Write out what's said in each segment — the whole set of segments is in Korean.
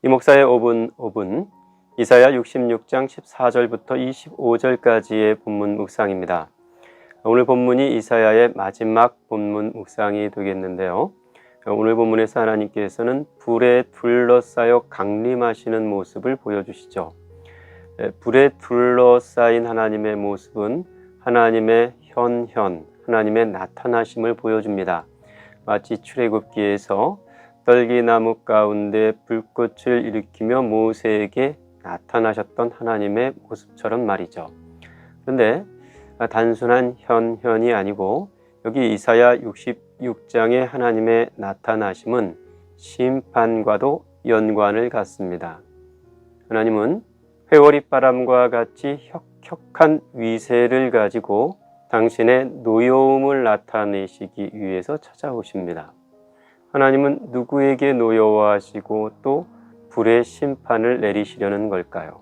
이 목사의 5분 이사야 66장 14절부터 25절까지의 본문 묵상입니다. 오늘 본문이 이사야의 마지막 본문 묵상이 되겠는데요. 오늘 본문에서 하나님께서는 불에 둘러싸여 강림하시는 모습을 보여주시죠. 불에 둘러싸인 하나님의 모습은 하나님의 현현, 하나님의 나타나심을 보여줍니다. 마치 출애굽기에서 떨기나무 가운데 불꽃을 일으키며 모세에게 나타나셨던 하나님의 모습처럼 말이죠. 그런데 단순한 현현이 아니고 여기 이사야 66장의 하나님의 나타나심은 심판과도 연관을 갖습니다. 하나님은 회오리바람과 같이 혁혁한 위세를 가지고 당신의 노여움을 나타내시기 위해서 찾아오십니다. 하나님은 누구에게 노여워하시고 또 불의 심판을 내리시려는 걸까요?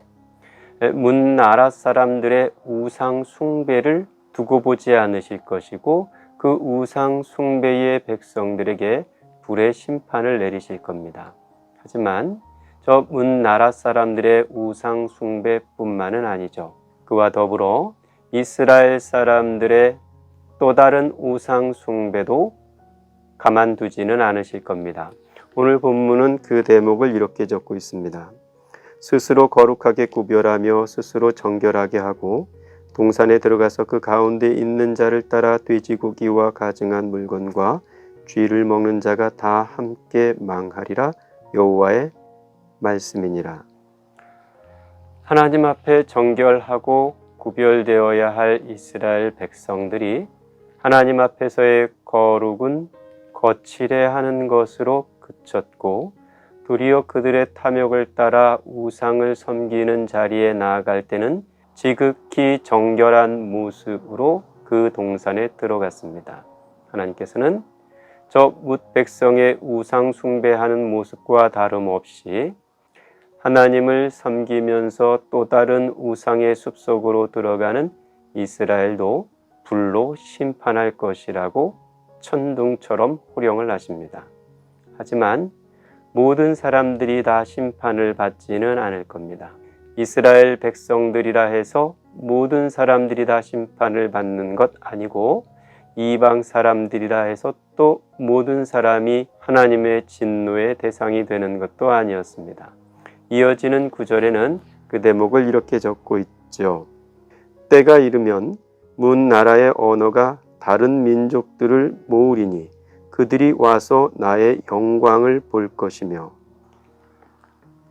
문나라 사람들의 우상 숭배를 두고 보지 않으실 것이고 그 우상 숭배의 백성들에게 불의 심판을 내리실 겁니다. 하지만 저 문나라 사람들의 우상 숭배뿐만은 아니죠. 그와 더불어 이스라엘 사람들의 또 다른 우상 숭배도 가만두지는 않으실 겁니다. 오늘 본문은 그 대목을 이렇게 적고 있습니다. 스스로 거룩하게 구별하며 스스로 정결하게 하고 동산에 들어가서 그 가운데 있는 자를 따라 돼지고기와 가증한 물건과 쥐를 먹는 자가 다 함께 망하리라. 여호와의 말씀이니라. 하나님 앞에 정결하고 구별되어야 할 이스라엘 백성들이 하나님 앞에서의 거룩은 거칠해하는 것으로 그쳤고 도리어 그들의 탐욕을 따라 우상을 섬기는 자리에 나아갈 때는 지극히 정결한 모습으로 그 동산에 들어갔습니다. 하나님께서는 저 뭇 백성의 우상 숭배하는 모습과 다름없이 하나님을 섬기면서 또 다른 우상의 숲속으로 들어가는 이스라엘도 불로 심판할 것이라고 천둥처럼 호령을 하십니다. 하지만 모든 사람들이 다 심판을 받지는 않을 겁니다. 이스라엘 백성들이라 해서 모든 사람들이 다 심판을 받는 것 아니고 이방 사람들이라 해서 또 모든 사람이 하나님의 진노의 대상이 되는 것도 아니었습니다. 이어지는 구절에는 그 대목을 이렇게 적고 있죠. 때가 이르면 문 나라의 언어가 다른 민족들을 모으리니 그들이 와서 나의 영광을 볼 것이며.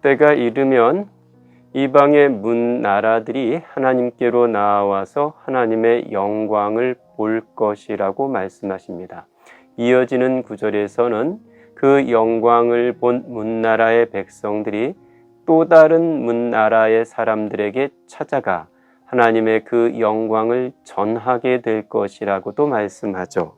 때가 이르면 이방의 문 나라들이 하나님께로 나와서 하나님의 영광을 볼 것이라고 말씀하십니다. 이어지는 구절에서는 그 영광을 본 문 나라의 백성들이 또 다른 문 나라의 사람들에게 찾아가 하나님의 그 영광을 전하게 될 것이라고도 말씀하죠.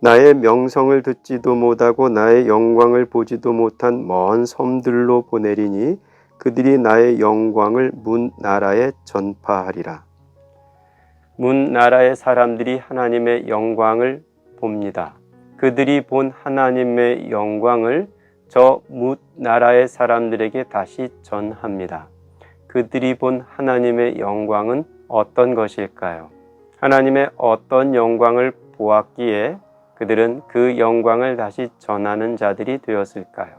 나의 명성을 듣지도 못하고 나의 영광을 보지도 못한 먼 섬들로 보내리니 그들이 나의 영광을 문 나라에 전파하리라. 문 나라의 사람들이 하나님의 영광을 봅니다. 그들이 본 하나님의 영광을 저 뭇 나라의 사람들에게 다시 전합니다. 그들이 본 하나님의 영광은 어떤 것일까요? 하나님의 어떤 영광을 보았기에 그들은 그 영광을 다시 전하는 자들이 되었을까요?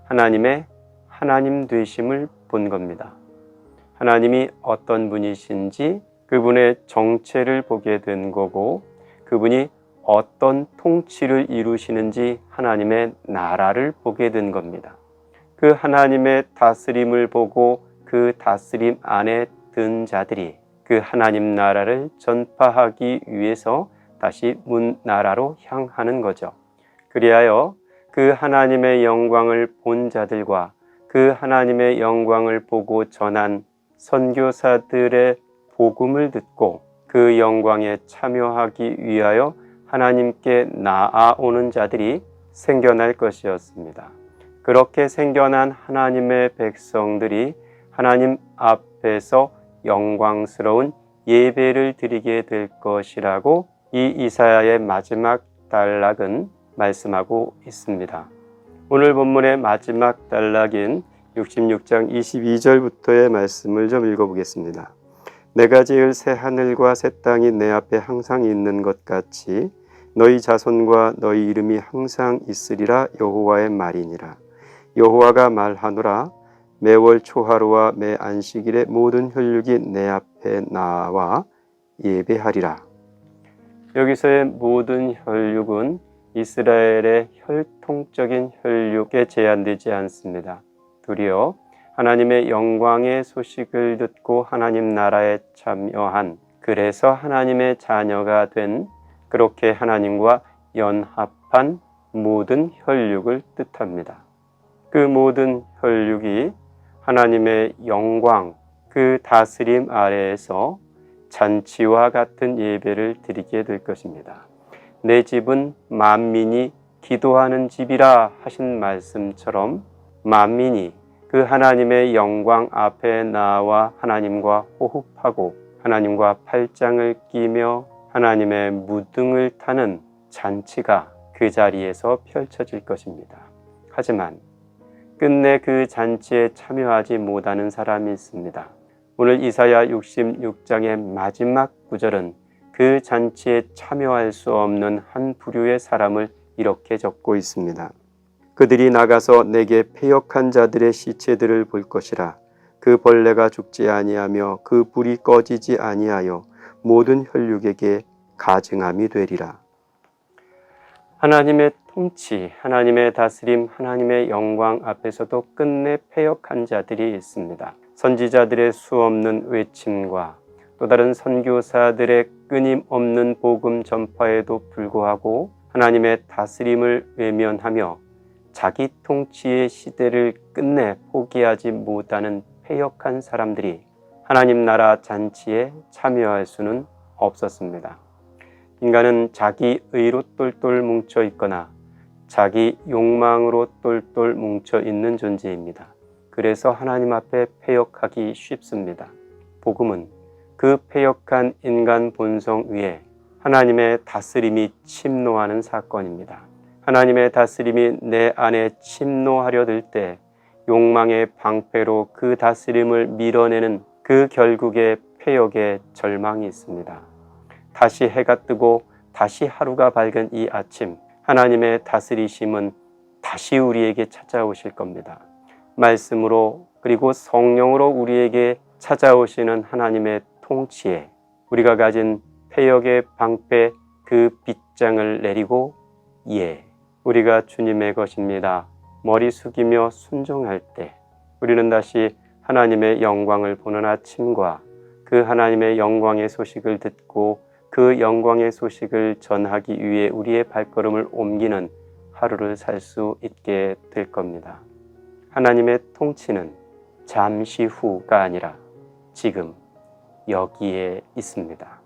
하나님의 하나님 되심을 본 겁니다. 하나님이 어떤 분이신지 그분의 정체를 보게 된 거고 그분이 어떤 통치를 이루시는지 하나님의 나라를 보게 된 겁니다. 그 하나님의 다스림을 보고 그 다스림 안에 든 자들이 그 하나님 나라를 전파하기 위해서 다시 문 나라로 향하는 거죠. 그리하여 그 하나님의 영광을 본 자들과 그 하나님의 영광을 보고 전한 선교사들의 복음을 듣고 그 영광에 참여하기 위하여 하나님께 나아오는 자들이 생겨날 것이었습니다. 그렇게 생겨난 하나님의 백성들이 하나님 앞에서 영광스러운 예배를 드리게 될 것이라고 이 이사야의 마지막 단락은 말씀하고 있습니다. 오늘 본문의 마지막 단락인 66장 22절부터의 말씀을 좀 읽어보겠습니다. 내가 지을 새 하늘과 새 땅이 내 앞에 항상 있는 것 같이 너희 자손과 너희 이름이 항상 있으리라 여호와의 말이니라. 여호와가 말하노라. 매월 초하루와 매 안식일에 모든 혈육이 내 앞에 나와 예배하리라. 여기서의 모든 혈육은 이스라엘의 혈통적인 혈육에 제한되지 않습니다. 도리어 하나님의 영광의 소식을 듣고 하나님 나라에 참여한, 그래서 하나님의 자녀가 된, 그렇게 하나님과 연합한 모든 혈육을 뜻합니다. 그 모든 혈육이 하나님의 영광, 그 다스림 아래에서 잔치와 같은 예배를 드리게 될 것입니다. 내 집은 만민이 기도하는 집이라 하신 말씀처럼 만민이 그 하나님의 영광 앞에 나와 하나님과 호흡하고 하나님과 팔짱을 끼며 하나님의 무등을 타는 잔치가 그 자리에서 펼쳐질 것입니다. 하지만 끝내 그 잔치에 참여하지 못하는 사람이 있습니다. 오늘 이사야 66장의 마지막 구절은 그 잔치에 참여할 수 없는 한 부류의 사람을 이렇게 적고 있습니다. 그들이 나가서 내게 패역한 자들의 시체들을 볼 것이라. 그 벌레가 죽지 아니하며 그 불이 꺼지지 아니하여 모든 혈육에게 가증함이 되리라. 하나님의 통치, 하나님의 다스림, 하나님의 영광 앞에서도 끝내 패역한 자들이 있습니다. 선지자들의 수없는 외침과 또 다른 선교사들의 끊임없는 복음 전파에도 불구하고 하나님의 다스림을 외면하며 자기 통치의 시대를 끝내 포기하지 못하는 패역한 사람들이 하나님 나라 잔치에 참여할 수는 없었습니다. 인간은 자기 의로 똘똘 뭉쳐 있거나 자기 욕망으로 똘똘 뭉쳐 있는 존재입니다. 그래서 하나님 앞에 패역하기 쉽습니다. 복음은 그 패역한 인간 본성 위에 하나님의 다스림이 침노하는 사건입니다. 하나님의 다스림이 내 안에 침노하려 들 때 욕망의 방패로 그 다스림을 밀어내는 그 결국의 패역의 절망이 있습니다. 다시 해가 뜨고 다시 하루가 밝은 이 아침, 하나님의 다스리심은 다시 우리에게 찾아오실 겁니다. 말씀으로 그리고 성령으로 우리에게 찾아오시는 하나님의 통치에 우리가 가진 패역의 방패 그 빗장을 내리고 우리가 주님의 것입니다. 머리 숙이며 순종할 때 우리는 다시 하나님의 영광을 보는 아침과 그 하나님의 영광의 소식을 듣고 그 영광의 소식을 전하기 위해 우리의 발걸음을 옮기는 하루를 살 수 있게 될 겁니다. 하나님의 통치는 잠시 후가 아니라 지금 여기에 있습니다.